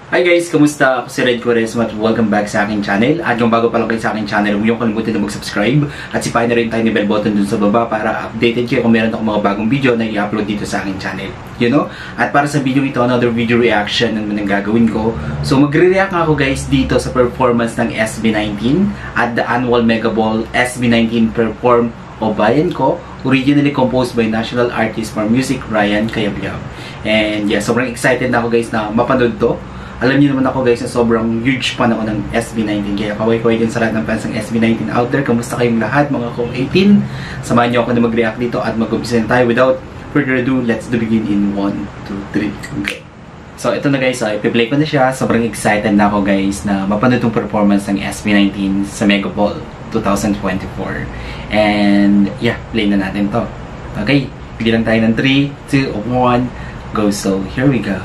Hi guys! Kamusta? Ako si Red Quaresma at welcome back sa aking channel. At kung bago pa lang kayo sa aking channel, huwag niyong kalimutan na mag-subscribe at sipahin na rin tayo ni bell button dun sa baba para updated kayo kung meron akong mga bagong video na i-upload dito sa aking channel. You know? At para sa video ito, another video reaction naman ang gagawin ko. So magre-react ako guys dito sa performance ng SB19 at the annual Mega Ball SB19 Perform o Bayan Ko, originally composed by National Artist for Music Ryan Cayabyab. And yeah, sobrang excited na ako guys na mapanood to. Alam niyo naman ako guys na sobrang huge fan ako ng SB19. Kaya kaway-kaway din sa lahat ng fans ng SB19 out there. Kamusta kayong lahat mga co-18? Samahan niyo ako na mag-react dito at mag-umpisa tayo. Without further ado, let's begin in 1, 2, 3, go! So ito na guys, ipi-play ko na siya. Sobrang excited na ako guys na mapanood itong performance ng SB19 sa Mega Ball 2024. And yeah, play na natin to. Okay, bigyan lang tayo ng 3, 2, 1, go! So here we go.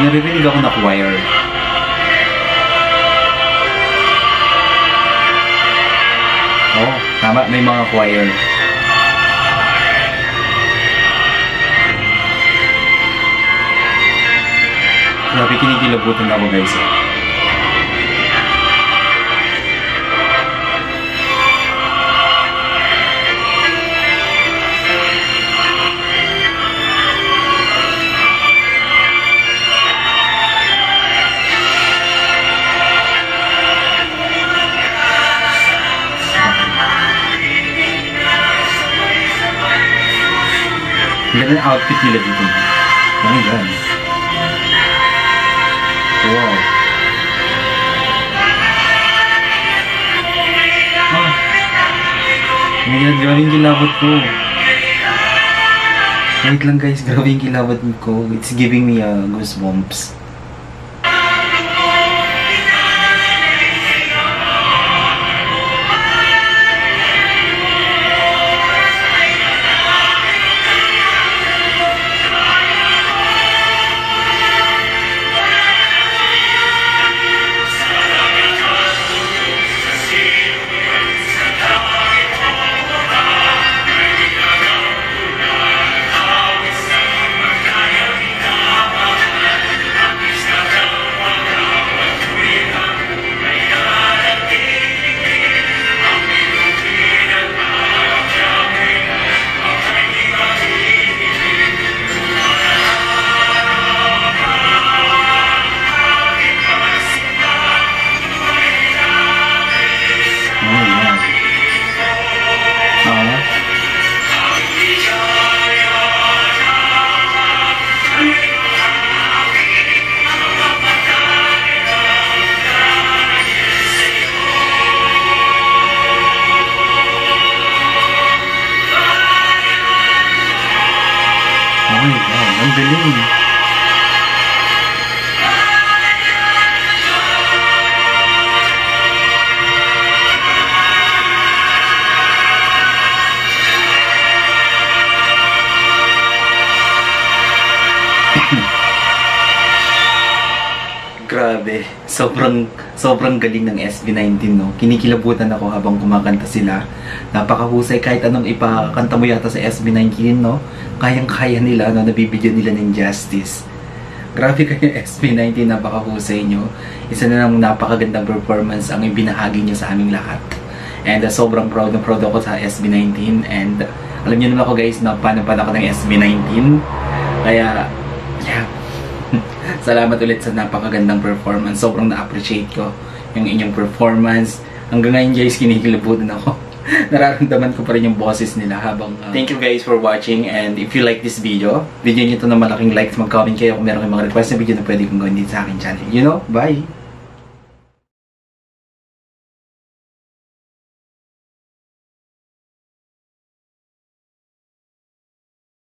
Naririnig ako na choir. Oh, tama, may mga choir. Grabe, kinikilabutan ako guys. Ganda ng outfit nila dito. Oh my God. Wow. Ah. Oh my God, grabe yung kilabot ko. Wait lang guys, grabe yung kilabot ko. It's giving me goosebumps. Oh my God, ang galing. Grabe, sobrang galing ng SB19, no? Kinikilabutan ako habang kumakanta sila. Napakahusay, kahit anong ipakanta mo yata sa SB19, no? Kayang-kaya nila, no? Nabibigyan nila ng justice. Grabe kayo SB19, napakahusay nyo. Isa na ng napakagandang performance ang ibinahagi nyo sa aming lahat. And sobrang proud na proud ako sa SB19. And alam niyo naman ako guys, na fan ako ng SB19. Kaya, yeah. Salamat ulit sa napakagandang performance. Sobrang na-appreciate ko yung inyong performance. Hanggang ngayon guys, kinikilabutan ako. Nararamdaman ko pa rin yung boses nila habang... Thank you guys for watching, and if you like this video nyo ito na malaking likes, mag-comment kayo kung meron kayong mga request na video na pwede kong gawin dito sa akin channel. You know, bye!